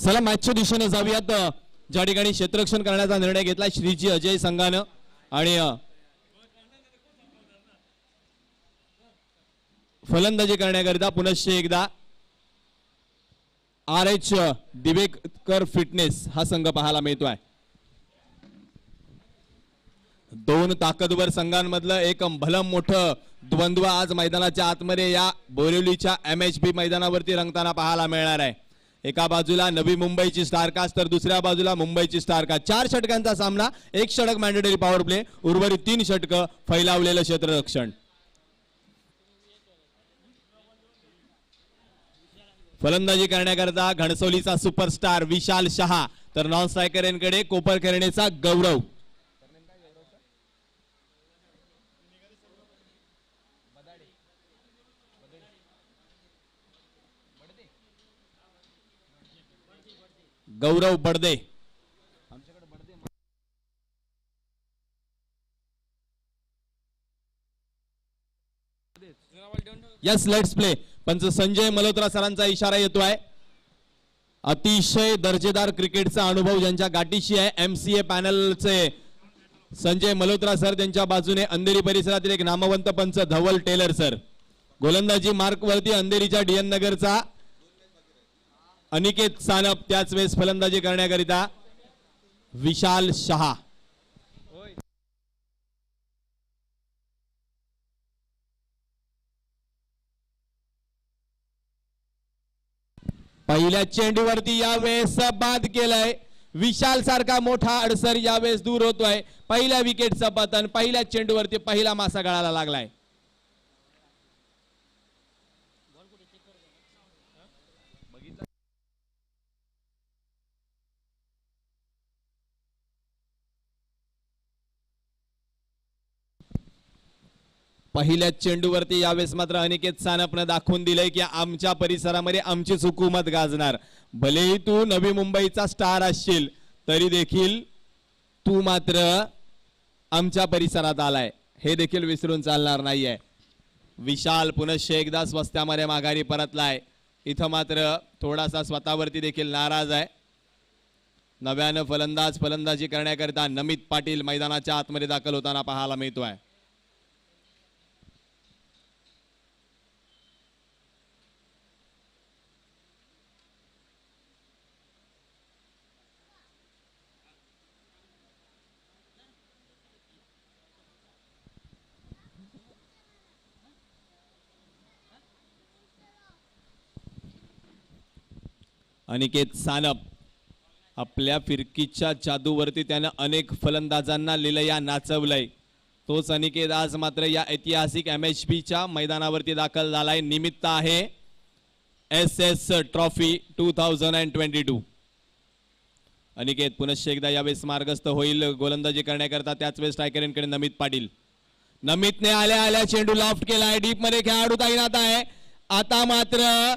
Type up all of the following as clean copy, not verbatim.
चला मॅचच्या दिशेने जाऊयात. ज्या ठिकाणी क्षेत्ररक्षण करण्याचा निर्णय घेतला श्रीजी अजय संघानं आणि फलंदाजी करण्याकरिता पुनश्च एकदा RH दिवेकर फिटनेस हा संघ पाहायला मिळतोय. दोन ताकदवर संघांमधलं एक भलं मोठं द्वंद्व आज मैदानाच्या आतमध्ये या बोरिवलीच्या MHB मैदानावरती रंगताना पाहायला मिळणार आहे. एका बाजूला नवी मुंबईची स्टारकास्ट तर दुसऱ्या बाजूला मुंबईची स्टारकास्ट. 4 षटकांचा सामना, 1 षटक मॅन्डेटरी पॉवर प्ले, उर्वरित 3 षटक फैलावलेलं क्षेत्ररक्षण. फलंदाजी करण्याकरता घणसोलीचा सुपरस्टार विशाल शहा तर नॉन स्ट्रायकरकडे कोपरकर्णेचा Gaurav. Gaurav Badade. Yes let's play. पंच संजय मल्होत्रा सरांचा इशारा येतोय. अतिशय दर्जेदार क्रिकेटचा अनुभव ज्यांच्या गाठीशी आहे MCA पॅनलचे संजय मल्होत्रा सर, त्यांच्या बाजूने अंधेरी परिसरातील एक नामवंत पंच धवल टेलर सर. गोलंदाजी मार्क वरती अंधेरीच्या DN नगरचा अनिकेत सानप, त्याच वेळेस फलंदाजी करण्याकरिता विशाल शहा. पहिल्या चेंडूवरती यावेळेस बाद केलाय. विशाल सारखा मोठा अडसर यावेळेस दूर होतोय. पहिल्या विकेटचं पतन, पहिल्या चेंडूवरती पहिला मासा गळाला लागलाय. पहिल्या चेंडूवरती यावेळेस मात्र अनिकेत सानपने दाखवून दिलंय की आमच्या परिसरामध्ये आमचीच हुकूमत गाजणार. भलेही तू नवी मुंबईचा स्टार असशील तरी देखील तू मात्र आमच्या परिसरात आलाय, हे देखील विसरून चालणार नाहीये. विशाल पुनश्च एकदा स्वस्त्यामध्ये माघारी परतलाय. इथं मात्र थोडासा स्वतःवरती देखील नाराज आहे. नव्यानं फलंदाजी करण्याकरिता नमित पाटील मैदानाच्या आतमध्ये दाखल होताना पाहायला मिळतोय. अनिकेत सानप आपल्या फिरकीच्या जादूवरती त्यानं अनेक फलंदाजांना लिलया नाचवलंय. तोच अनिकेत आज मात्र या ऐतिहासिक MHBच्या मैदानावरती दाखल झालाय. निमित्त आहे SS ट्रॉफी 2022. अनिकेत पुनश्च एकदा यावेळेस मार्गस्थ होईल गोलंदाजी करण्याकरता. त्याच वेळेस स्ट्रायकरकडे नमित पाटील. नमितने आल्या चेंडू लॉफ्ट केलाय. डीप मध्ये खेळाडू तैनात आहे. आता मात्र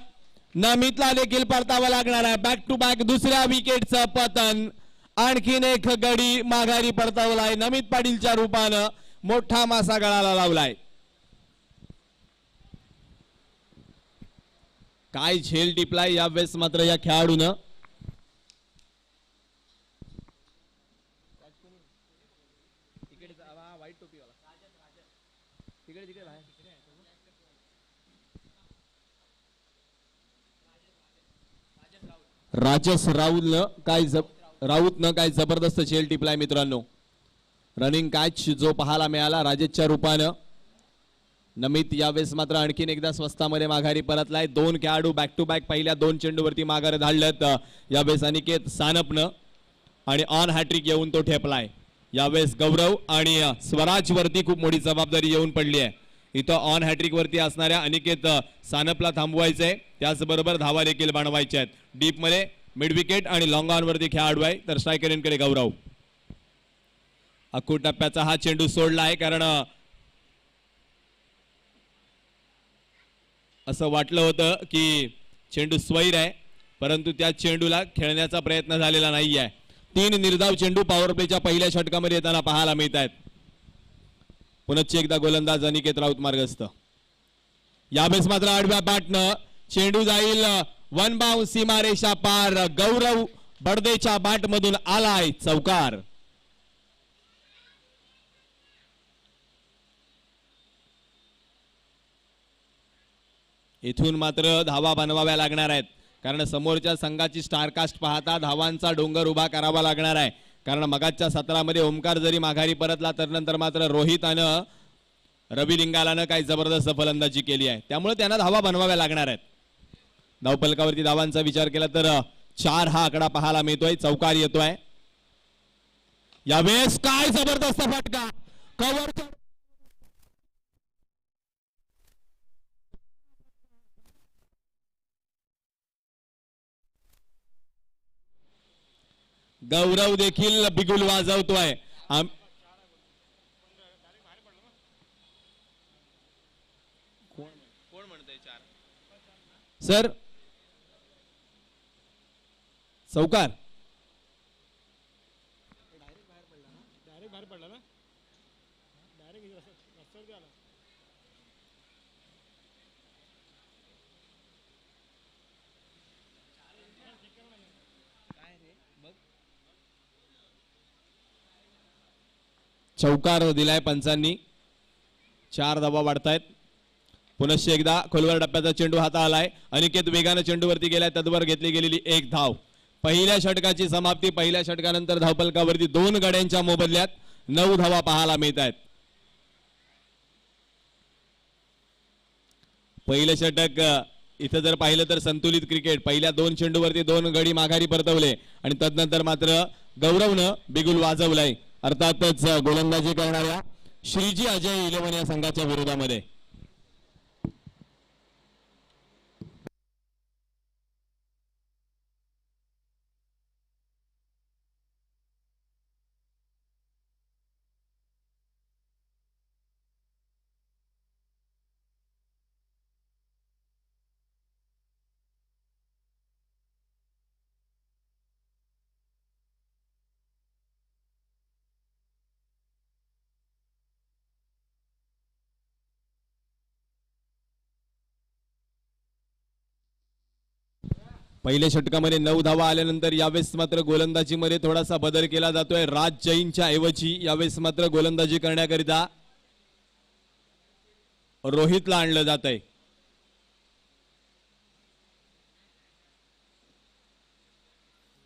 नमितला देखील परतावा लागणार आहे. बॅक टू बॅक दुसऱ्या विकेटचं पतन. आणखीन एक गडी माघारी परतावलाय. नमित पाटीलच्या रूपानं मोठा मासा गळाला लावलाय. काय झेल टिपलाय यावेळेस मात्र या खेळाडूनं. राजस राऊतनं काय जबरदस्त झेल टिपलाय मित्रांनो. रनिंग कॅच जो पाहायला मिळाला राजेशच्या रूपानं. नमित यावेळेस मात्र आणखीन एकदा स्वस्तामध्ये माघारी परतलाय. 2 खेळाडू बॅक टू बॅक पहिल्या 2 चेंडूवरती माघार धाडल्यात. यावेळेस अनिकेत सानपनं आणि ऑन हॅट्रिक येऊन तो ठेपलाय. यावेळेस गौरव आणि स्वराज वरती खूप मोठी जबाबदारी येऊन पडली आहे. इथं ऑन हॅट्रिक वरती असणाऱ्या अनिकेत सानपला थांबवायचंय, त्याचबरोबर धावा देखील बनवायच्या आहेत. डीप मध्ये मिड विकेट आणि लॉंग ऑन वरती खेळाडू आहे तर स्ट्रायकरकडे गौरव. अख्खू टप्प्याचा हा चेंडू सोडला आहे कारण असं वाटलं होतं की चेंडू स्वैर आहे, परंतु त्या चेंडूला खेळण्याचा प्रयत्न झालेला नाही आहे. 3 निर्धाव चेंडू पॉवर प्लेच्या पहिल्या षटकामध्ये येताना पाहायला मिळत आहेत. पुनश्च एकदा गोलंदाज अनिकेत राऊत मार्गस्थ. यावेळेस मात्र आडव्या बॅटनं चेंडू जाईल वन बाउंड सीमारेषा पार. गौरव बडदेच्या बाट मधून आलाय चौकार. इथून मात्र धावा बनवाव्या लागणार आहेत, कारण समोरच्या संघाची स्टारकास्ट पाहता धावांचा डोंगर उभा करावा लागणार आहे. कारण मगाच्या सत्रामध्ये ओमकार जरी माघारी परतला तर नंतर मात्र रोहित आणि रवी लिंगालानं काही जबरदस्त फलंदाजी केली आहे, त्यामुळे त्यांना धावा बनवाव्या लागणार आहेत. धावफलकावरती धावांचा विचार केला तर 4 हा आकडा पाहायला मिळतोय. चौकार येतोय यावेळेस. काय जबरदस्त फटका कव्हर. गौरव देखील बिगुल वाजवतोय. कोण म्हणतंय 4 सर? चौकार. डायरेक्ट बाहेर पडला ना, डायरेक्ट रस्त्यावरती आला. चौकार दिलाय पंचांनी. 4 धावा वाढतायत. पुनश्च एकदा खोलवर टप्प्याचा चेंडू हाता आलाय. अनिकेत वेगाने चेंडूवरती गेलाय. तद्वर घेतली गेलेली 1 धाव. पहिल्या षटकाची समाप्ती. पहिल्या षटकानंतर धावफलकावरती 2 गड्यांच्या मोबदल्यात 9 धावा पाहायला मिळत आहेत. पहिलं षटक इथं जर पाहिलं तर संतुलित क्रिकेट. पहिल्या 2 चेंडूवरती 2 गडी माघारी परतवले आणि तदनंतर मात्र गौरवनं बिगुल वाजवलाय. अर्थातच गोलंदाजी करणाऱ्या श्रीजी अजय 11 या संघाच्या विरोधामध्ये. पहिल्या षटकामध्ये 9 धावा आल्यानंतर यावेळेस मात्र गोलंदाजीमध्ये थोडासा बदल केला जातोय. राज जैनच्या ऐवजी यावेळेस मात्र गोलंदाजी करण्याकरिता रोहितला आणलं जात आहे.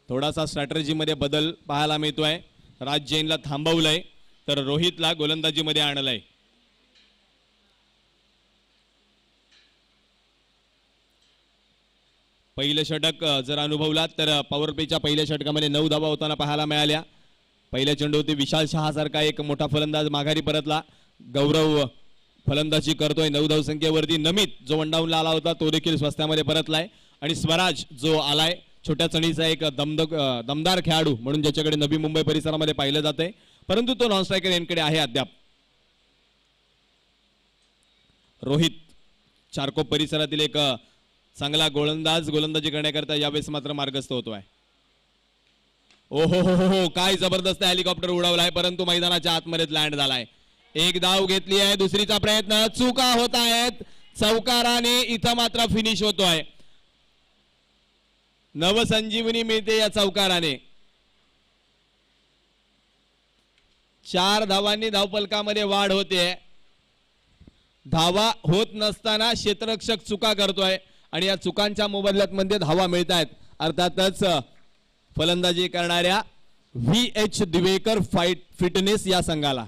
थोडासा स्ट्रॅटेजीमध्ये बदल पाहायला मिळतोय. राज जैनला थांबवलंय तर रोहितला गोलंदाजीमध्ये आणलंय. पहिलं षटक जर अनुभवलात तर पॉवर प्लेच्या पहिल्या षटकामध्ये 9 धावा होताना पाहायला मिळाल्या. पहिल्या चेंडूवरती विशाल शहा सारखा एक मोठा फलंदाज माघारी परतला. गौरव फलंदाजी करतोय 9 धावसंख्येवरती. नमित जो वनडाऊनला आला होता तो देखील स्वस्त्यामध्ये परतलाय आणि स्वराज जो आलाय छोट्या चणीचा एक दमदार खेळाडू म्हणून ज्याच्याकडे नवी मुंबई परिसरामध्ये पाहिलं जातंय, परंतु तो नॉन स्ट्रायकर यांकडे आहे अद्याप. रोहित चारकोप परिसरातील एक चांगला गोलंदाज गोलंदाजी करण्याकरता यावेळेस मात्र मार्गस्थ होतोय. ओहो हो हो हो, काय जबरदस्त हेलिकॉप्टर उडवलाय परंतु मैदानाच्या आतमध्येच लँड झालाय. 1 धाव घेतली आहे. दुसरीचा प्रयत्न. चुका होत आहेत. चौकाराने इथं मात्र फिनिश होतोय. नवसंजीवनी मिळते या चौकाराने. 4 धावांनी धावफलकामध्ये वाढ होते. धावा होत नसताना क्षेत्ररक्षक चुका करतोय आणि या चुकांच्या मोबदल्यात मध्ये धावा मिळत आहेत. अर्थातच फलंदाजी करणाऱ्या VH दिवेकर फिटनेस या संघाला.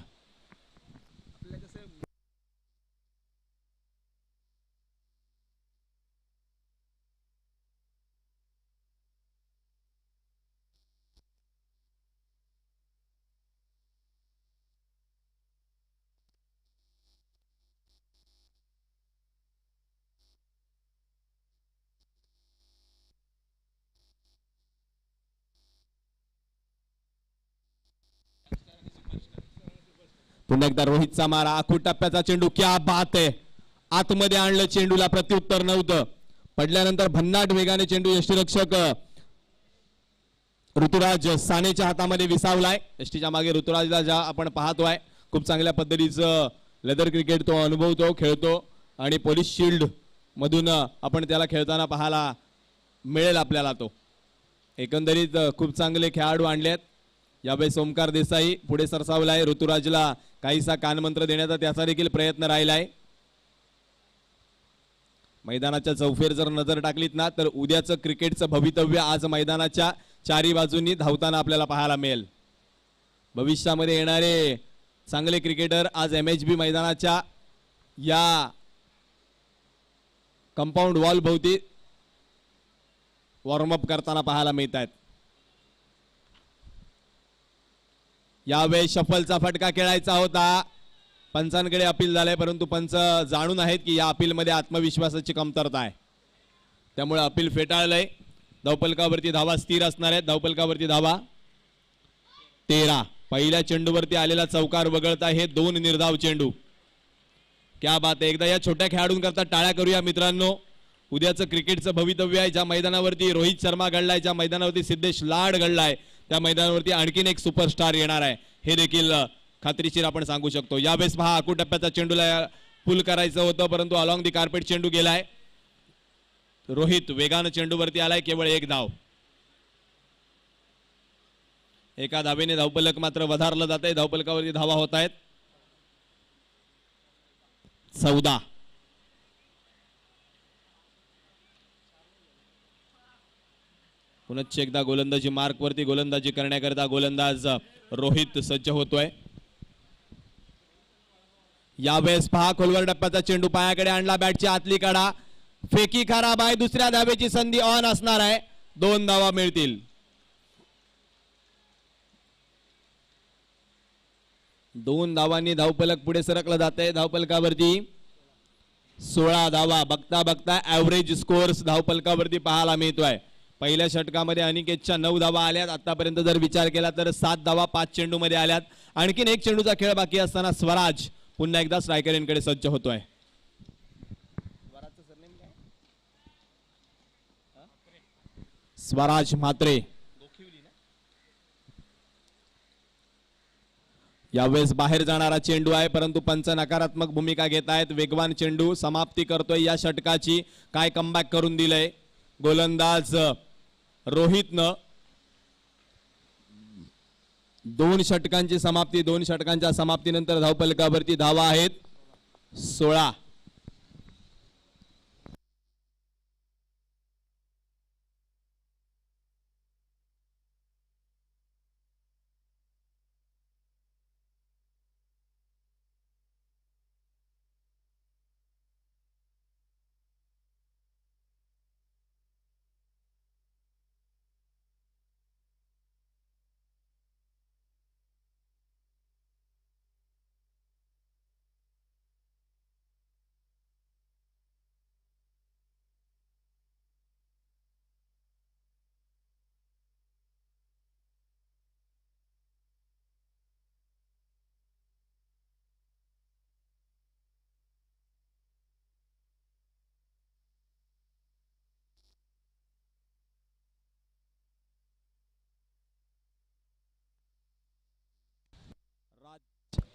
पुन्हा एकदा रोहितचा मारा. आखूड टप्प्याचा चेंडू. क्या बात आहे. आतमध्ये आणलं. चेंडूला प्रत्युत्तर नव्हतं. पडल्यानंतर भन्नाट वेगाने चेंडू यष्टीरक्षक ऋतुराज सानेच्या हातामध्ये विसावलाय. यष्टीच्या मागे ऋतुराजला ज्या आपण पाहतोय खूप चांगल्या पद्धतीचं लेदर क्रिकेट तो अनुभवतो, खेळतो आणि पोलीस शिल्ड मधून आपण त्याला खेळताना पाहायला मिळेल आपल्याला तो. एकंदरीत खूप चांगले खेळाडू आणलेत यावेळेस. ओमकार देसाई पुढे सरसावलाय. ऋतुराजला काहीसा कानमंत्र देण्याचा त्याचा देखील प्रयत्न राहिलाय. मैदानाच्या चौफेर जर नजर टाकलीत ना तर उद्याचं क्रिकेटचं भवितव्य आज मैदानाच्या चारी बाजूंनी धावताना आपल्याला पाहायला मिळेल. भविष्यामध्ये येणारे चांगले क्रिकेटर आज MHB मैदानाच्या या कंपाऊंड वॉल भोवती वॉर्मअप करताना पाहायला मिळत आहेत. यावेळी शफलचा फटका खेळायचा होता. पंचांकडे अपील झालंय परंतु पंच जाणून आहेत की या अपीलमध्ये आत्मविश्वासाची कमतरता आहे, त्यामुळे अपील फेटाळलंय. धावपलकावरती धावा स्थिर असणार आहेत. धावपलकावरती धावा 13. पहिल्या चेंडूवरती आलेला चौकार वगळता हे 2 निर्धाव चेंडू. क्या बात आहे. एकदा या छोट्या खेळाडूंकरता टाळ्या करूया मित्रांनो. उद्याचं क्रिकेटचं भवितव्य आहे. ज्या मैदानावरती रोहित शर्मा घडलाय, ज्या मैदानावरती सिद्धेश लाड घडलाय, त्या मैदानावरती आणखीन एक सुपरस्टार येणार आहे हे देखील खात्रीशीर आपण सांगू शकतो. यावेळेस पहा आखू टप्प्याचा चेंडूला पुल करायचं होतं परंतु अलॉंग दी कार्पेट चेंडू गेलाय. रोहित वेगानं चेंडूवरती आलाय. केवळ 1 धाव. एका धावेने धावपलक मात्र वधारलं जात आहे. धावपलकावरती धावा होत आहेत 14. पुनश्च एकदा गोलंदाजी मार्कवरती गोलंदाजी करण्याकरता गोलंदाज रोहित सज्ज होतोय. यावेळेस पहा खोलवर टप्प्याचा चेंडू पायाकडे आणला. बॅटची आतली कडा फेकी खराब आहे. दुसऱ्या धावेची संधी ऑन असणार आहे. 2 धावा मिळतील. 2 धावांनी धावपलक पुढे सरकलं जात आहे. धावपलकावरती 16 धावा. बघता बघता ऍव्हरेज स्कोअर्स धावपलकावरती पाहायला मिळतोय. पहिल्या षटकामध्ये अनिकेतच्या 9 धावा आल्यात. आतापर्यंत जर विचार केला तर 7 धावा 5 चेंडू मध्ये आल्यात. आणखीन 1 चेंडूचा खेळ बाकी असताना स्वराज पुन्हा एकदा स्ट्रायकरकडे सज्ज होतोय. स्वराज म्हात्रे यावेळेस बाहेर जाणारा चेंडू आहे परंतु पंच नकारात्मक भूमिका घेत आहेत. वेगवान चेंडू समाप्ती करतोय या षटकाची. काय कमबॅक करून दिलंय गोलंदाज रोहितनं. 2 षटकांची समाप्ती. 2 षटकांच्या समाप्तीनंतर धावपलकावरती धावा आहेत 16.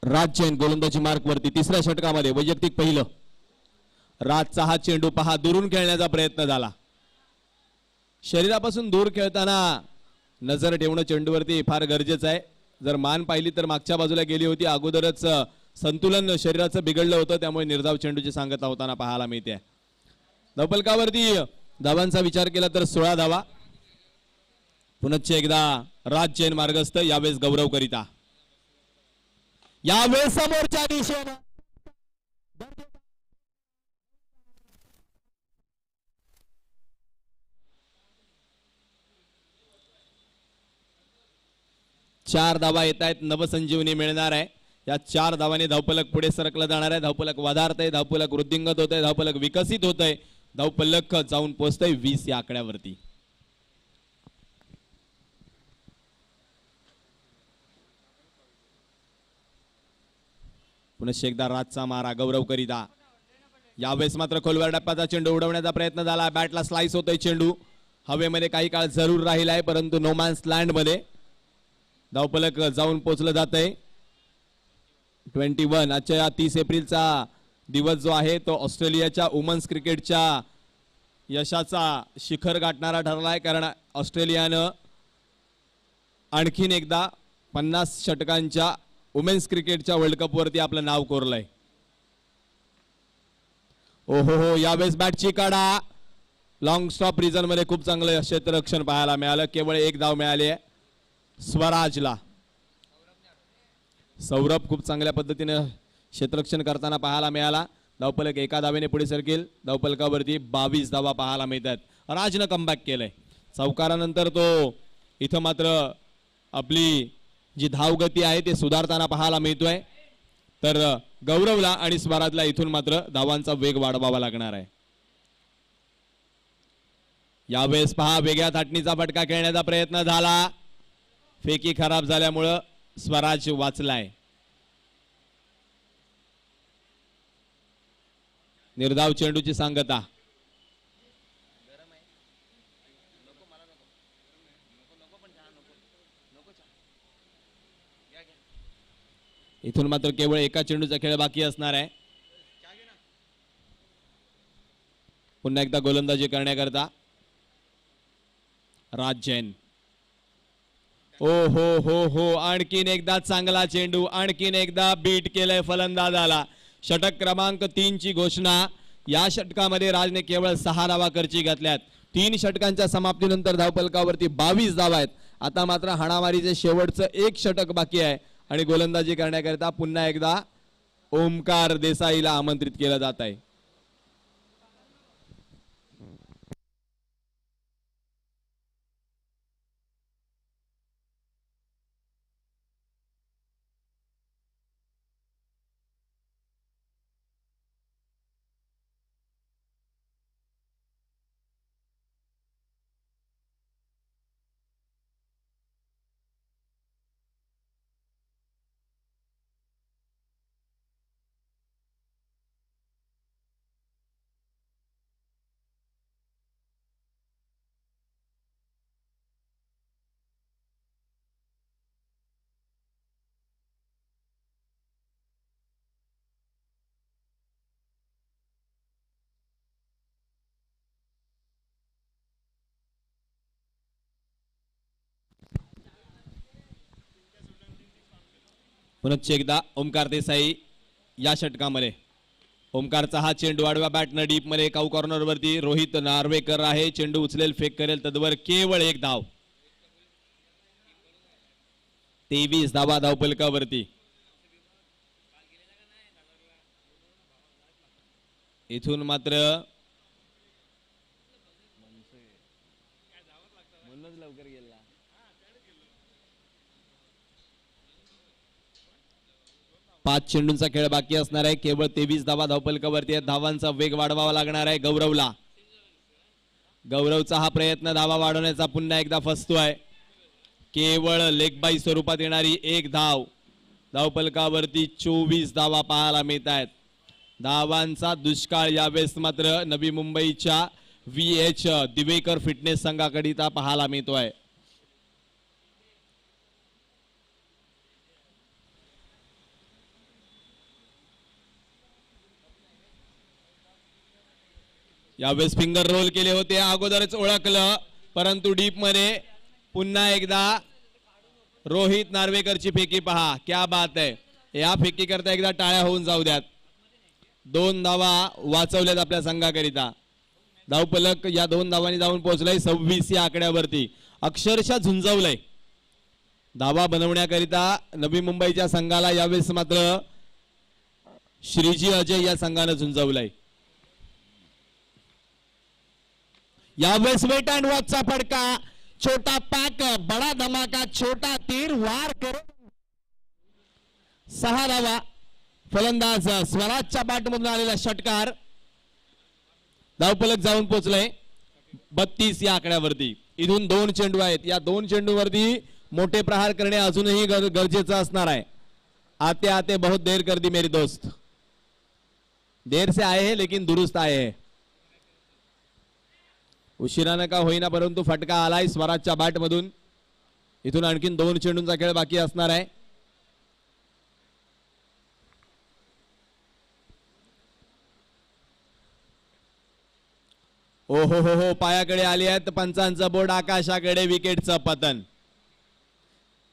राज जैन गोलंदाजी मार्क वरती. तिसऱ्या षटकामध्ये वैयक्तिक पहिलं. राजचा हा चेंडू पहा दुरून खेळण्याचा प्रयत्न झाला. शरीरापासून दूर खेळताना नजर ठेवणं चेंडूवरती फार गरजेचं आहे. जर मान पाहिली तर मागच्या बाजूला गेली होती. अगोदरच संतुलन शरीराचं बिघडलं होतं त्यामुळे निर्धाव चेंडूची सांगता होताना पाहायला मिळते. धावपलकावरती धावांचा विचार केला तर 16 धावा. पुनश्च एकदा राज जैन मार्गस्थ. यावेळेस गौरव करिता. यावेळेस समोरच्या दिशेनं 4 धावा येत आहेत. नवसंजीवनी मिळणार आहे. या 4 धावांनी धावपलक पुढे सरकलं जाणार आहे. धावपलक वधारतय. धावपलक वृद्धिंगत होत आहे. धावपलक विकसित होत आहे. धावपलक जाऊन पोहोचतंय 20 या आकड्यावरती. पुन्हा एकदा राजचा मारा गौरव करिता. यावेळेस मात्र खोलवर टप्प्याचा चेंडू उडवण्याचा प्रयत्न झाला. बॅटला स्लाइस होतोय चेंडू. हवेमध्ये काही काळ जरूर राहिलाय परंतु नोमॅन्स लँड मध्ये धावपलक जाऊन पोहोचलं जात आहे. 21. आजच्या 30 एप्रिलचा दिवस जो आहे तो ऑस्ट्रेलियाच्या वुमन्स क्रिकेटच्या यशाचा शिखर गाठणारा ठरलाय, कारण ऑस्ट्रेलियानं आणखीन एकदा 50 षटकांच्या वुमेन्स क्रिकेटच्या वर्ल्ड कप वरती आपलं नाव कोरलंय. ओहो हो, यावेळेस बॅटची काढा. लॉंग स्टॉप रिझन मध्ये खूप चांगलं क्षेत्ररक्षण पाहायला मिळालं. केवळ एक धाव मिळाली आहे स्वराजला. सौरभ खूप चांगल्या पद्धतीने क्षेत्ररक्षण करताना पाहायला मिळाला. धावफलक एका धावेने पुढे सरकेल. धावफलकावरती 22 धावा पाहायला मिळतात. राजनं कमबॅक केलंय. चौकारानंतर तो इथं मात्र आपली जी धावगती आहे ते सुधारताना पाहायला मिळतोय. तर गौरवला आणि स्वराजला इथून मात्र धावांचा वेग वाढवावा लागणार आहे. यावेळेस पहा, वेगळ्या थाटणीचा फटका खेळण्याचा प्रयत्न झाला. फेकी खराब झाल्यामुळं स्वराज वाचलाय. निर्धाव चेंडूची सांगता. इथून मात्र केवळ एका चेंडूचा खेळ बाकी असणार आहे. पुन्हा एकदा गोलंदाजी करण्याकरता राज जैन. ओ हो हो हो, आणखीन एकदा चांगला चेंडू, आणखीन एकदा बीट केलंय फलंदाजाला. षटक क्रमांक 3 ची घोषणा. या षटकामध्ये राजने केवळ 6 धावा खर्ची घातल्यात. 3 षटकांच्या समाप्तीनंतर धावफलकावरती 22 धावा आहेत. आता मात्र हाणामारीचे शेवटचं एक षटक बाकी आहे आणि गोलंदाजी करण्याकरिता पुन्हा एकदा ओमकार देसाईला आमंत्रित केलं जात आहे. पुनश्च एकदा ओमकार देसाई या षटकामध्ये. ओमकारचा हा चेंडू आडव्या बॅटनं डीप मध्ये काऊ कॉर्नर वरती रोहित नार्वेकर आहे. चेंडू उचलेल, फेक करेल, तद्वर केवळ एक धाव. 23 धावा धावफलकावरती. इथून मात्र लवकर गेला. 5 चेंडूंचा खेळ बाकी असणार आहे. केवळ 23 धावा धावफलकावरती आहेत. धावांचा वेग वाढवावा लागणार आहे गौरवला. गौरवचा हा प्रयत्न धावा वाढवण्याचा पुन्हा एकदा फसतोय. केवळ लेग बाय स्वरूपात येणारी एक धाव. धावफलकावरती 24 धावा पाहायला मिळत आहेत. धावांचा दुष्काळ यावेळेस मात्र नवी मुंबईच्या VH दिवेकर फिटनेस संघाकरिता पाहायला मिळतोय. यावेळेस फिंगर रोल केले होते, अगोदरच ओळखलं, परंतु डीप मध्ये पुन्हा एकदा रोहित नार्वेकरची फेकी पहा. क्या बात आहे. या फेकी करता एकदा टाळ्या होऊन जाऊ द्यात. 2 धावा वाचवल्यात आपल्या संघाकरिता. धावफलक या 2 धावांनी जाऊन पोहोचलंय 26 या आकड्यावरती. अक्षरशः झुंजवलंय. धावा बनवण्याकरिता नवी मुंबईच्या संघाला यावेळेस मात्र श्रीजी अजय या संघानं झुंजवलंय. यावेळेस वेट अँड वॉचचा फटका. छोटा पॅक बडा धमाका, छोटा तीर वार करून 6 धावा. फलंदाज स्वराजच्या बॅटमधून आलेला षटकार. धावफलक जाऊन पोहोचलंय 32 या आकड्यावरती. इथून 2 चेंडू आहेत. या 2 चेंडूवरती मोठे प्रहार करणे अजूनही गरजेचं असणार आहे. आते आते बहुत देर कर दी मेरी दोस्त. देर से आए हैं लेकिन दुरुस्त आए हैं. उशिरानं का होईना परंतु फटका आलाय स्वराजच्या बॅट मधून. इथून आणखीन 2 चेंडूंचा खेळ बाकी असणार आहे. ओ हो पायाकडे आली आहेत पंचांचं बोर्ड आकाशाकडे विकेटचं पतन.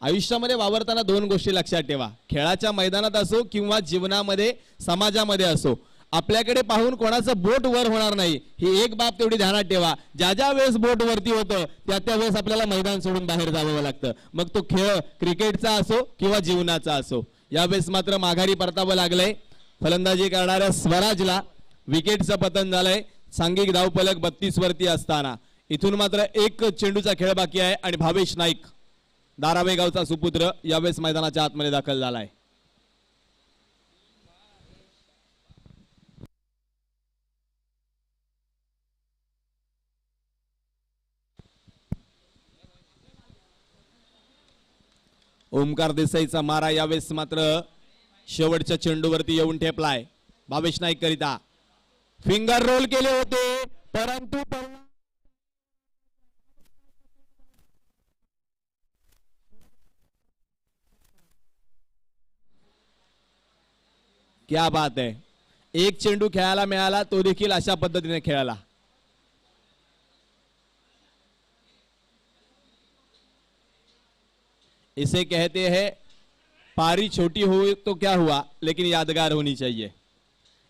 आयुष्यामध्ये वावरताना दोन गोष्टी लक्षात ठेवा. खेळाच्या मैदानात असो किंवा जीवनामध्ये समाजामध्ये असो, आपल्याकडे पाहून कोणाचं बोट वर होणार नाही ही एक बाब तेवढी ध्यानात ठेवा. ज्या ज्या वेळेस बोट वरती होतं त्या वेळेस आपल्याला मैदान सोडून बाहेर जावं लागतं. मग तो खेळ क्रिकेटचा असो किंवा जीवनाचा असो. यावेळेस मात्र माघारी परतावं लागलंय. फलंदाजी करणाऱ्या स्वराजला विकेटचं पतन झालंय. सांघिक धावफलक 32 वरती असताना इथून मात्र एक चेंडूचा खेळ बाकी आहे आणि भावेश नाईक दारावे गावचा सुपुत्र यावेळेस मैदानाच्या आतमध्ये दाखल झालाय. ओमकार देसाईचा मारा यावेळेस मात्र शेवटच्या चेंडूवरती येऊन ठेपलाय. भावेश नाईक करिता फिंगर रोल केले होते परंतु क्या बात है. एक चेंडू खेळायला मिळाला तो देखील अशा पद्धतीने खेळाला. इसे कहते हैं पारी छोटी हो तो क्या हुआ लेकिन यादगार होनी चाहिए.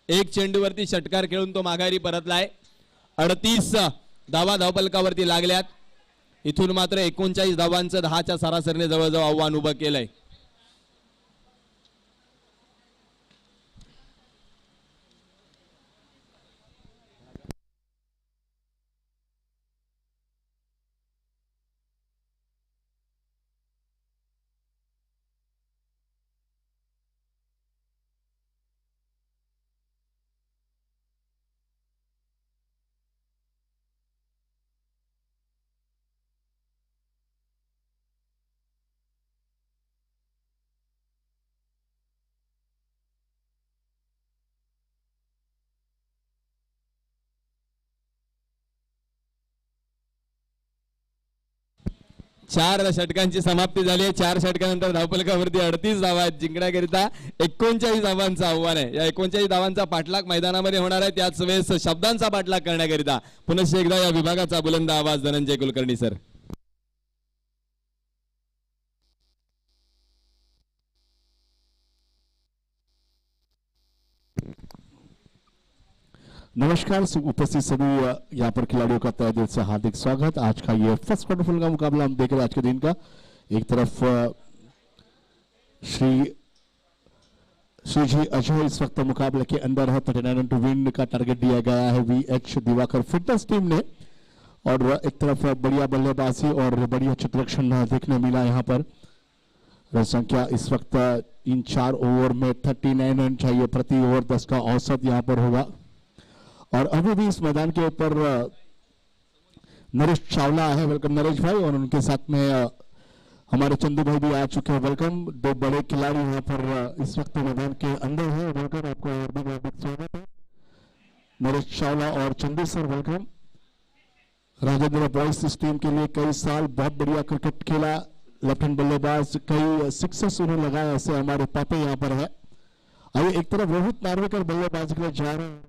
एक चेंडूवरती षटकार खेळून तो माघारी परतलाय. 38 धावा धावफलकावरती लागल्यात. इथून मात्र 39 धावांचं 10च्या सरासरीने जवळजवळ आव्हान उभं केलंय. चार षटकांची समाप्ती झाली आहे. 4 षटकानंतर धावफलकावरती 38 धावा आहेत. जिंकण्याकरिता 39 धावांचं आव्हान आहे. या 39 धावांचा पाठलाग मैदानामध्ये होणार आहे. त्याच वेळेस शब्दांचा पाठलाग करण्याकरिता पुनश्च एकदा या विभागाचा बुलंद आवाज धनंजय कुलकर्णी सर. नमस्कार उपस्थित सभी यहाँ पर खिलाड़ियों का तहे दिल से हार्दिक स्वागत. आज का ये फर्स्ट क्वार्टर का मुकाबला हम देख रहे हैं आज के दिन का. एक तरफ श्रीजी अजय इस वक्त मुकाबले के अंदर है. 39 टू विन का टारगेट दिया गया है VH दिवाकर फिटनेस टीम ने. और एक तरफ बढ़िया बल्लेबाजी और बढ़िया चित्रक्षण देखने मिला यहाँ पर. रन संख्या इस वक्त इन 4 ओवर में 39 रन चाहिए प्रति ओवर. 10 का औसत यहाँ पर होगा. और अभी भी इस मैदान के ऊपर नरेश चावला है. वेलकम नरेश भाई. और उनके साथ में हमारे चंदू भाई भी आ चुके हैं. वेलकम. 2 बड़े खिलाड़ी यहाँ पर इस वक्त मैदान के अंदर है. वेलकम आपको हार्दिक स्वागत है नरेश चावला और Chandu sir. Welcome. Rajendra boys इस टीम के लिए कई साल बहुत बढ़िया क्रिकेट खेला. लेफ्ट हैंड बल्लेबाज, कई सिक्सेस उन्होंने लगाए. ऐसे हमारे पापे यहाँ पर है. आइए एक तरफ रोहित नार्वेकर बल्लेबाजी के लिए जा रहे हैं.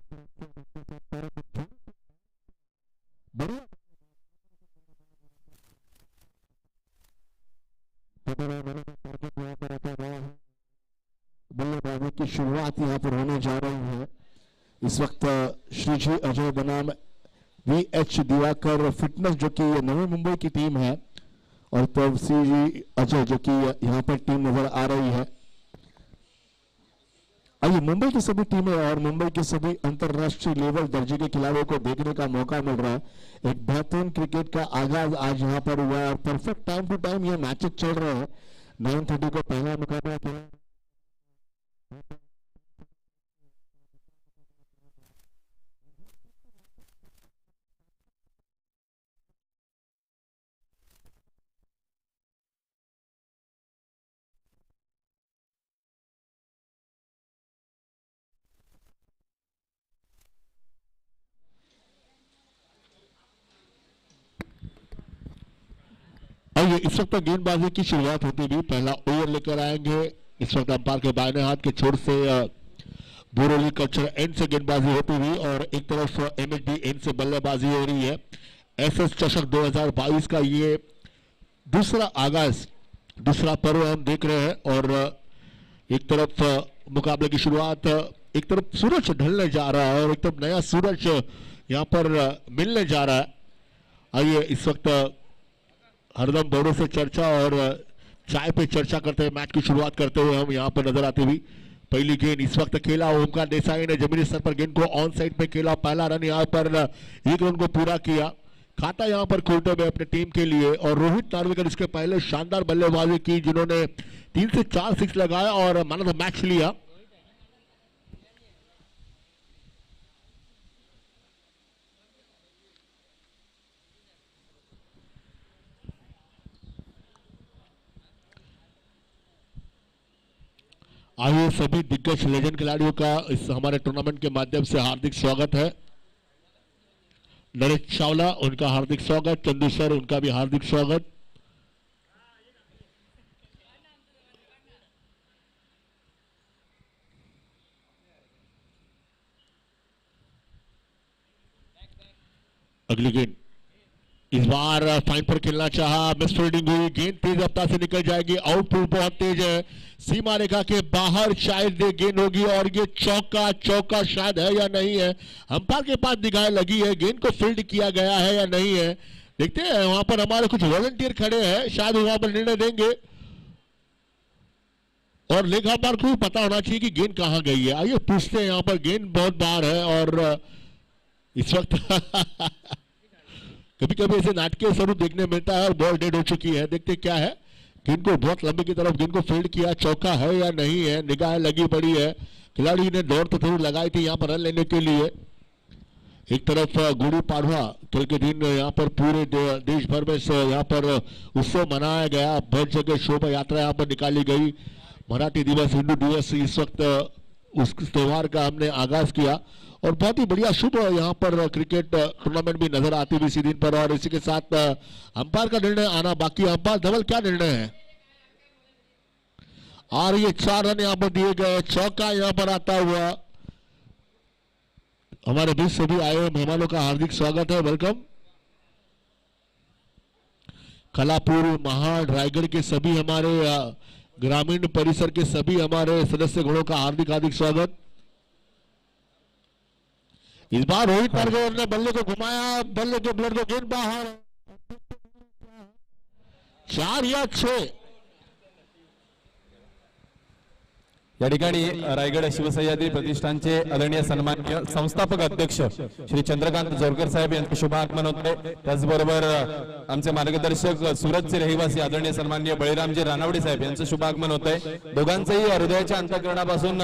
बल्लेबाजी की शुरुआत यहाँ पर होने जा रही है. इस वक्त श्रीजी अजय बनाम VH दिवाकर फिटनेस जो कि नवी मुंबई की टीम है और तब श्रीजी अजय जो कि यहाँ पर टीम नजर आ रही है. आइए मुंबई की सभी टीमें और मुंबई के सभी अंतरराष्ट्रीय लेवल दर्जे के खिलाड़ियों को देखने का मौका मिल रहा है. एक बेहतरीन क्रिकेट का आगाज आज यहाँ पर हुआ है और परफेक्ट टाइम टू टाइम ये मैचेस चल रहे हैं. 9:30 को पहला मुकाबला खेला. आइए इस वक्त गेंदबाजी की शुरुआत होती हुई पहला ओवर लेकर आएंगे. इस वक्त अंपायर के बाएं हाथ के छोर से बोरोली कल्चर एंड से गेंदबाजी होती हुई और एक तरफ एमएचबी एंड से बल्लेबाजी हो रही है। एसएस चषक 2022 का ये दूसरा आगाज, दूसरा पर्व हम देख रहे हैं और एक तरफ मुकाबले की शुरुआत, एक तरफ सूरज ढलने जा रहा है और एक तरफ नया सूरज यहाँ पर मिलने जा रहा है। आइए इस वक्त हरदम बोरों से चर्चा और चाय पे चर्चा करते हुए मैच की शुरुआत करते हुए हम यहाँ पर नजर आते हुए पहली गेंद इस वक्त खेला ओमकार देसाई ने जमीनी स्तर पर गेंद को ऑन साइड पे खेला। पहला रन यहाँ पर एक रन को पूरा किया, खाता यहाँ पर खोलते हुए अपने टीम के लिए। और रोहित नार्वेकर इसके पहले शानदार बल्लेबाजी की जिन्होंने 3 से 4 सिक्स लगाया और मैन ऑफ द मैच लिया। आइए सभी दिग्गज लेजेंड खिलाड़ियों का इस हमारे टूर्नामेंट के माध्यम से हार्दिक स्वागत है। नरेश चावला उनका हार्दिक स्वागत, चंदू सर उनका भी हार्दिक स्वागत। अगली गेंद इस बार फाइन पर खेलना चाहा, मिस फील्डिंग हुई, गेंद तेज रफ्तार से निकल जाएगी, आउटपुट बहुत तेज है, सीमा रेखा के बाहर शायद ये गेंद होगी और ये चौका, चौका शायद है या नहीं है, अंपायर के पास निगाह लगी है, गेंद को फील्ड किया गया है या नहीं है, देखते हैं। वहां पर हमारे कुछ वॉलंटियर खड़े हैं, शायद वहां पर निर्णय देंगे और लेखा अंपायर को भी पता होना चाहिए कि गेंद कहां गई है। आइए पूछते हैं, यहाँ पर गेंद बहुत बाहर है और इस वक्त कभी कभी ऐसे नाटकीय स्वरूप देखने मिलता है और बॉल डेड हो चुकी है। देखते क्या है, गेंद को बहुत लंबी की तरफ गेंद को फील्ड किया, चौका है या नहीं है, निगाह लगी पड़ी है, खिलाड़ी ने दौड़ तो थोड़ी लगाई थी यहाँ पर रन लेने के लिए। एक तरफ गुड़ी पाड़वा कल के दिन यहाँ पर पूरे देश भर में यहाँ पर उत्सव मनाया गया, बहुत जगह शोभा यात्रा यहाँ पर निकाली गई। मराठी दिवस, हिंदू दिवस, इस वक्त उस त्योहार का हमने आगाज किया और बहुत ही बढ़िया शुभ यहाँ पर क्रिकेट टूर्नामेंट भी नजर आती हुई इसी दिन पर। और इसी के साथ अंपायर का निर्णय आना बाकी। अंपायर धवल क्या निर्णय है? और ये 4 रन यहाँ पर दिए गए, चौका यहाँ पर आता हुआ। हमारे बीच सभी आए मेहमानों का हार्दिक स्वागत है, वेलकम। कलापुर, महाड, रायगढ़ के सभी हमारे ग्रामीण परिसर के सभी हमारे सदस्य गणों का हार्दिक हार्दिक स्वागत। इस बार रोहित नार्वेकर ने बल्ले को घुमाया, बल्ले के ब्लेड को गेंद बाहर, 4 या 6। या ठिकाणी रायगड शिवसह्याद्री प्रतिष्ठानचे आदरणीय सन्माननीय संस्थापक अध्यक्ष श्री चंद्रकांत जोरकर साहेब यांचे शुभ आगमन होते। त्याचबरोबर आमचे मार्गदर्शक सुरतचे रहिवासी आदरणीय सन्माननीय बळीरामजी रानावडे साहेब यांचे शुभ आगमन होते। दोघांचेही हृदयाच्या अंतःकरणापासून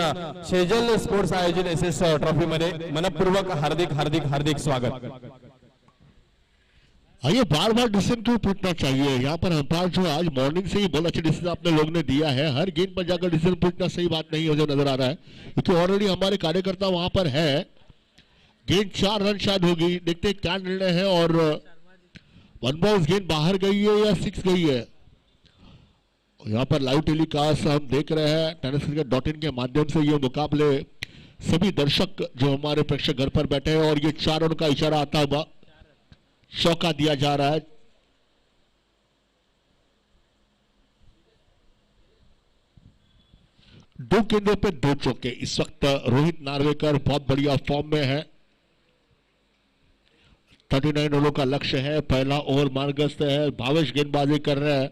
शेजल स्पोर्ट्स आयोजित एसएस ट्रॉफी मध्ये मनपूर्वक हार्दिक हार्दिक हार्दिक स्वागत। ये बार बार डिसीजन क्यों पूछना चाहिए? यहाँ पर अंपायर जो आज मॉर्निंग से ही बहुत अच्छे डिसीजन आपने लोग ने दिया है, हर गेंद पर जाकर डिसीजन पूछना सही बात नहीं मुझे नजर आ रहा है, क्योंकि ऑलरेडी हमारे कार्यकर्ता वहां पर है। गेंद 4 रन शायद होगी, देखते क्या निर्णय है। और 1 बॉल गेंद बाहर गई है या 6 गई है? यहाँ पर लाइव टेलीकास्ट हम देख रहे हैं tenniscricket.in के माध्यम से। ये मुकाबले सभी दर्शक जो हमारे प्रेक्षक घर पर बैठे हैं और ये 4 रन का इशारा आता हुआ चौका दिया जा रहा है। दो गेंदों पे 2 चौके। इस वक्त रोहित नार्वेकर बहुत बढ़िया फॉर्म में है, 39 रनों का लक्ष्य है, पहला ओवर मार्गस्थ है, भावेश गेंदबाजी कर रहे हैं।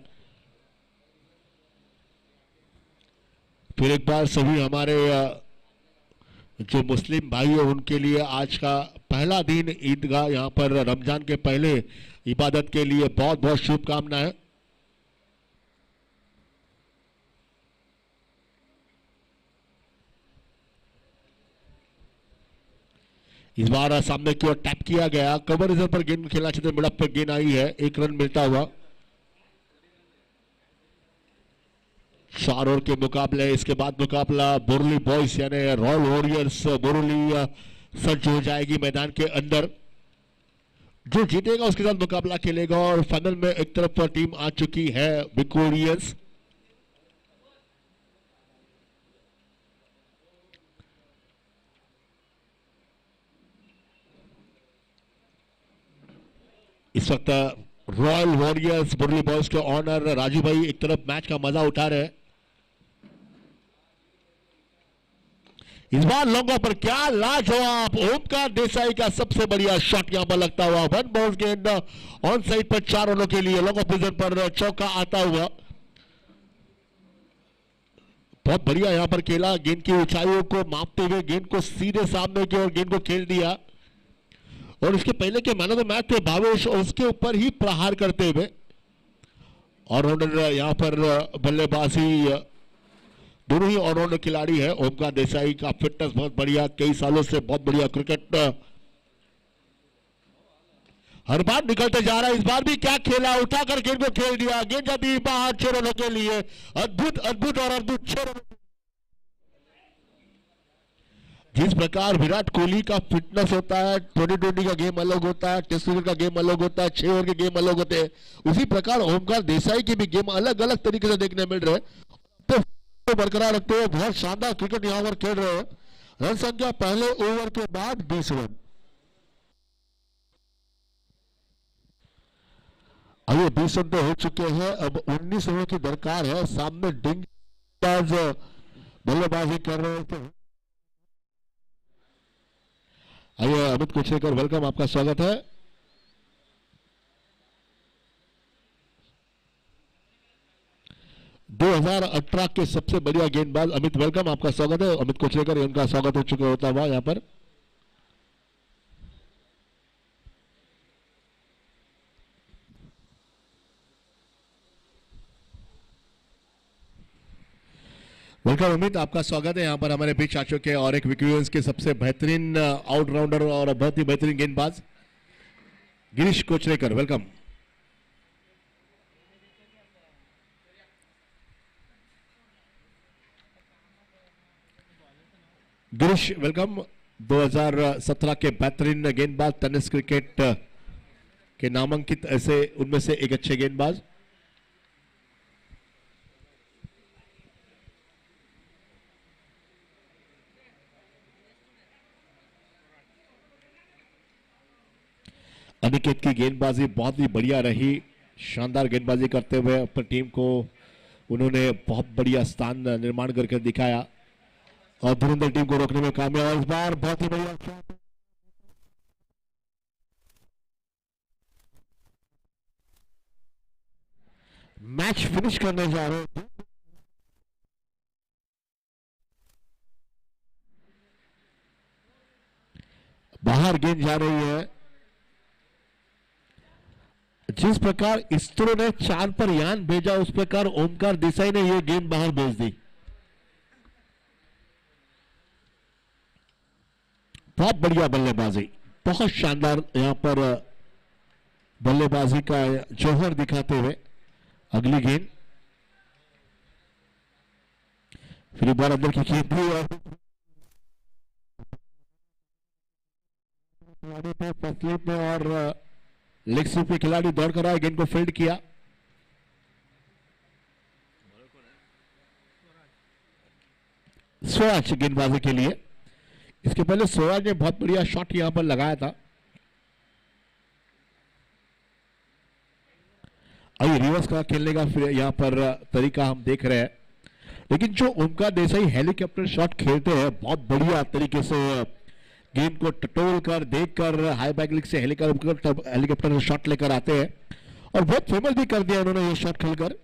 फिर एक बार सभी हमारे जो मुस्लिम भाई है उनके लिए आज का पहला दिन ईदगाह यहाँ पर रमजान के पहले इबादत के लिए बहुत बहुत शुभकामनाएं। इस बार सामने की ओर टैप किया गया, कवर रिजर्व पर गेंद खेलना चाहते, मिडअप पर गेंद आई है, 1 रन मिलता हुआ। 4 ओवर के मुकाबले, इसके बाद मुकाबला बोरली बॉयज यानी रॉयल वॉरियर्स बोरली सज्ज हो जाएगी मैदान के अंदर। जो जीतेगा उसके साथ मुकाबला खेलेगा और फाइनल में एक तरफ टीम आ चुकी है विक्टोरियंस। इस वक्त रॉयल वॉरियर्स मुरली बॉयज के ऑनर राजू भाई एक तरफ मैच का मजा उठा रहे हैं। इस बार लॉन्गों पर क्या लाजवाब ओमकार देसाई का सबसे बढ़िया शॉट यहां पर लगता हुआ, वन बाउंस गेंद ऑन साइड पर 4 रनों के लिए लॉन्ग ऑफ पोजीशन पर चौका आता हुआ। बहुत बढ़िया यहां पर खेला, गेंद की ऊंचाइयों को मापते हुए गेंद को सीधे सामने की ओर गेंद को खेल दिया और इसके पहले के मैन ऑफ द मैच थे भावेश, उसके ऊपर ही प्रहार करते हुए ऑलराउंडर यहां पर बल्लेबाजी दोनों ही ऑलराउंडर खिलाड़ी है। ओमकार देसाई का फिटनेस बहुत बढ़िया, कई सालों से बहुत बढ़िया क्रिकेट हर बार निकलते जा रहा है। इस बार भी क्या खेला, उठाकर गेंद को खेल दिया, गेंद जाती बाहर 6 रनों के लिए। अद्भुत अद्भुत और अद्भुत 6 रन। जिस प्रकार विराट कोहली का फिटनेस होता है, 2020 का गेम अलग होता है, टेस्ट क्रिकेट का गेम अलग होता है, 6 ओवर के गेम अलग होते हैं, उसी प्रकार ओमकार देसाई के भी गेम अलग अलग तरीके से देखने मिल रहे हैं। तो बरकरार रखते हुए बहुत शानदार क्रिकेट यहां पर खेल रहे हैं। रन संख्या पहले ओवर के बाद 20 रन। अभी 20 रन तो हो चुके हैं, अब 19 रनों की दरकार है। सामने डिंग बल्लेबाजी कर रहे थे। आइए अमित कुचरेकर, वेलकम, आपका स्वागत है। दो 2018 के सबसे बढ़िया गेंदबाज अमित, वेलकम, आपका स्वागत है। अमित कुचरेकर, उनका स्वागत हो चुका होता हुआ यहां पर। वेलकम अमित, आपका स्वागत है यहां पर हमारे बीच आ चुके हैं और एक विक्यूएंस के सबसे बेहतरीन ऑलराउंडर और बहुत ही बेहतरीन गेंदबाज गिरीश कोचरेकर, वेलकम। गिरीश वेलकम, 2017 के बेहतरीन गेंदबाज, टेनिस क्रिकेट के नामांकित ऐसे उनमें से एक अच्छे गेंदबाज। अनिकेत की गेंदबाजी बहुत ही बढ़िया रही, शानदार गेंदबाजी करते हुए अपनी टीम को उन्होंने बहुत बढ़िया स्थान निर्माण करके दिखाया और धुरंधर टीम को रोकने में कामयाब। इस बार बहुत ही बढ़िया मैच फिनिश करने जा रहे हैं। बाहर गेंद जा रही है। जिस प्रकार इसरो ने 4 पर यान भेजा, उस प्रकार ओमकार देसाई ने यह गेंद बाहर भेज दी। बहुत बढ़िया बल्लेबाजी, बहुत शानदार यहां पर बल्लेबाजी का जौहर दिखाते हुए अगली गेंद फिर एक बार अंदर की गेंद थी और लेग स्लिप पे खिलाड़ी दौड़ कर आया, गेंद को फील्ड किया। स्वराज गेंदबाजी के लिए, इसके पहले स्वराज ने बहुत बढ़िया शॉट यहां पर लगाया था। अभी रिवर्स का खेलने का फिर यहां पर तरीका हम देख रहे हैं, लेकिन जो ओमकार देसाई हेलीकॉप्टर शॉट खेलते हैं, बहुत बढ़िया तरीके से गेंद को टटोल कर देखकर हाई बैक लिग से हेलीकॉप्टर शॉट लेकर आते हैं और बहुत फेमस भी कर दिया उन्होंने ये शॉट खेलकर।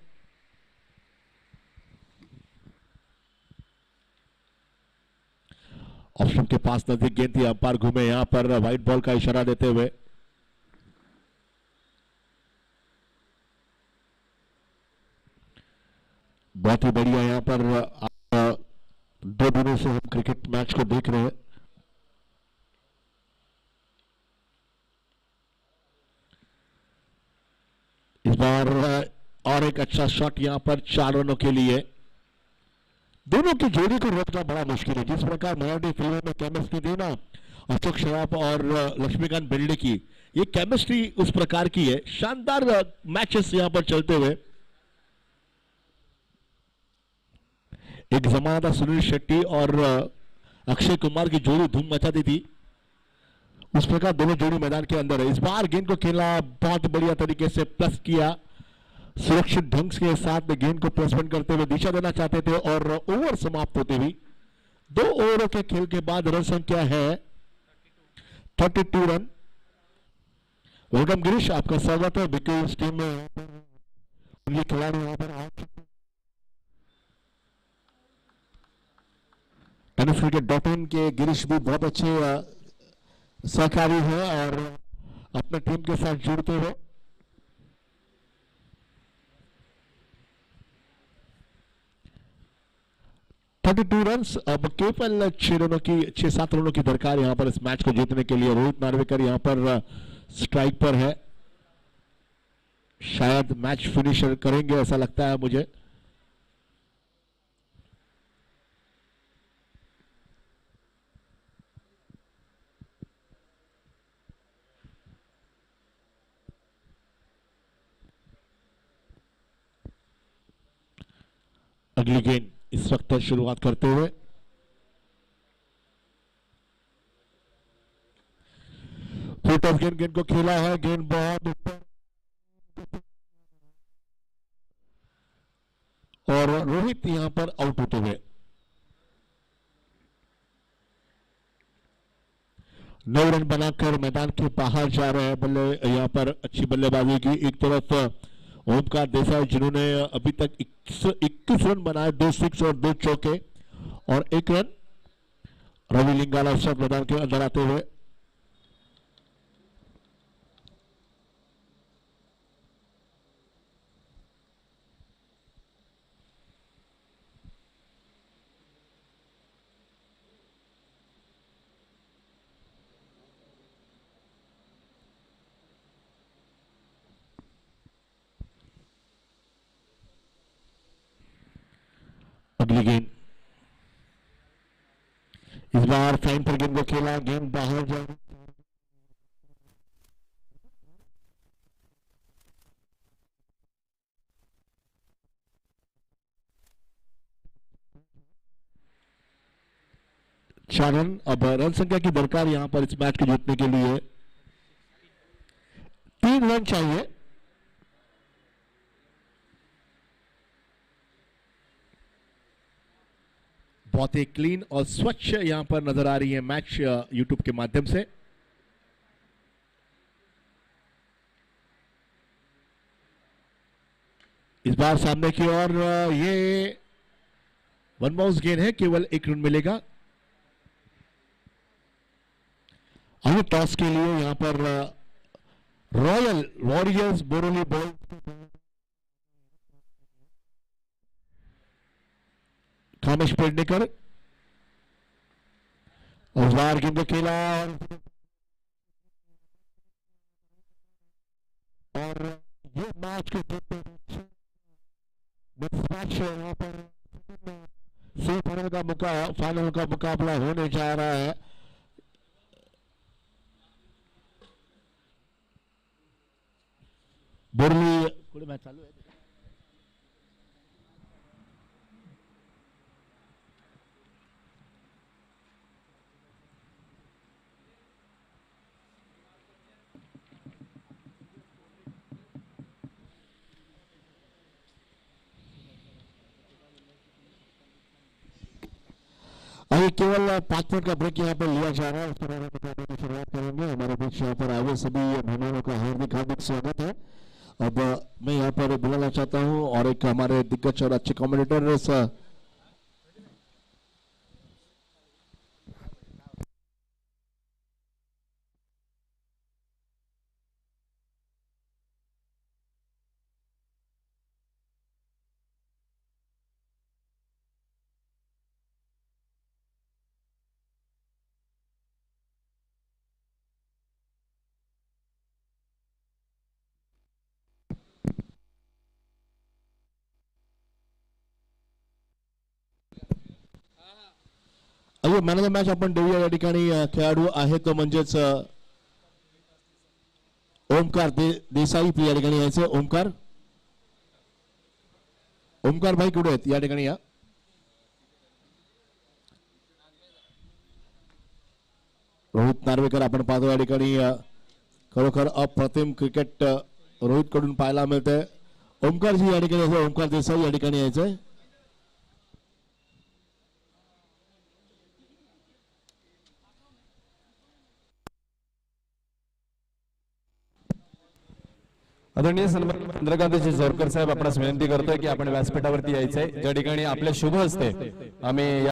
ऑप्शन के पास नजदीक गेंद थी, अंपायर घूमे यहां पर व्हाइट बॉल का इशारा देते हुए। बहुत ही बढ़िया यहां पर 2 दिनों से हम क्रिकेट मैच को देख रहे हैं। इस बार और एक अच्छा शॉट यहां पर 4 रनों के लिए। दोनों की जोड़ी को रोकना बड़ा मुश्किल है। जिस प्रकार मराठी फिल्मों में केमिस्ट्री थी ना, अशोक श्रॉफ और लक्ष्मीकांत बेर्डे की, ये केमिस्ट्री उस प्रकार की है। शानदार मैचेस यहां पर चलते हुए। एक जमाना था सुनील शेट्टी और अक्षय कुमार की जोड़ी धूम मचाती थी। इस प्रकार दोनों जोड़ी मैदान के अंदर है। इस बार गेंद को खेला बहुत बढ़िया तरीके से, प्लस किया सुरक्षित ढंग के साथ। गेंद को प्लेसमेंट करते हुए दिशा देना चाहते थे और ओवर समाप्त होते हुए 2 ओवरों के खेल के बाद रन संख्या है 32 रन। वेलकम गिरीश, आपका स्वागत है। बिकॉज टीम में ये खिलाड़ी यहाँ पर टेनिस क्रिकेट .in के गिरीश भी बहुत अच्छे सहकारी हैं और अपने टीम के साथ जुड़ते हुए टू रन। अब केवल 6-7 रनों की दरकार यहां पर इस मैच को जीतने के लिए। रोहित नार्वेकर यहां पर स्ट्राइक पर है, शायद मैच फिनिशर करेंगे ऐसा लगता है मुझे। अगली गेंद इस वक्त शुरुआत करते हुए फुट ऑफ गेंद को खेला है। गेंद बहुत ऊपर और रोहित यहां पर आउट होते हुए 9 रन बनाकर मैदान के बाहर जा रहे हैं। बल्ले यहां पर अच्छी बल्लेबाजी की। एक तरफ ओमकार देसाई जिन्होंने अभी तक 21 रन बनाए, 2 सिक्स और 2 चौके और 1 रन। रवि लिंगाला उस वक्त मैदान के अंदर आते हुए अगली गेंद इस बार फाइन पर गेंद को खेला। गेंद बाहर जा चार रन। अब रन संख्या की दरकार यहां पर इस मैच को जीतने के लिए 3 रन चाहिए। बहुत ही क्लीन और स्वच्छ यहां पर नजर आ रही है मैच यूट्यूब के माध्यम से। इस बार सामने की ओर ये वन बाउंस गेंद है, केवल 1 रन मिलेगा। आगे टॉस के लिए यहां पर royal warriors Boroli ball Khamesh Pednekar और बार गेंद को खेला और ये मैच के यहाँ पर फाइनल का मुकाबला होने जा रहा है। बोरली मैच चालू है। अभी केवल 5 मिनट का ब्रेक यहाँ पर लिया जा रहा है। उसके बाद बताने की शुरुआत करेंगे। हमारे बीच यहाँ पर आए सभी मेहमानों का हार्दिक हार्दिक स्वागत है। अब मैं यहाँ पर बुलाना चाहता हूँ और एक हमारे दिग्गज और अच्छे कमेंटेटर अयो मॅन ऑफ द मॅच आपण देऊया। या ठिकाणी खेळाडू आहे तो म्हणजेच ओमकार देसाई या ठिकाणी यायचे। ओमकार भाई कुठे आहेत या ठिकाणी या। रोहित नार्वेकर आपण पाहतो या ठिकाणी खरोखर अप्रतिम क्रिकेट रोहित कडून पाहायला मिळतंय. ओमकारजी या ठिकाणी ओमकार देसाई या ठिकाणी यायचंय. आदरणीय सन्मान चंद्रकांतजी जोरकर साहेब आपणास विनंती करतोय की आपण व्यासपीठावरती यायचंय, ज्या ठिकाणी आपल्या शुभ हस्ते आम्ही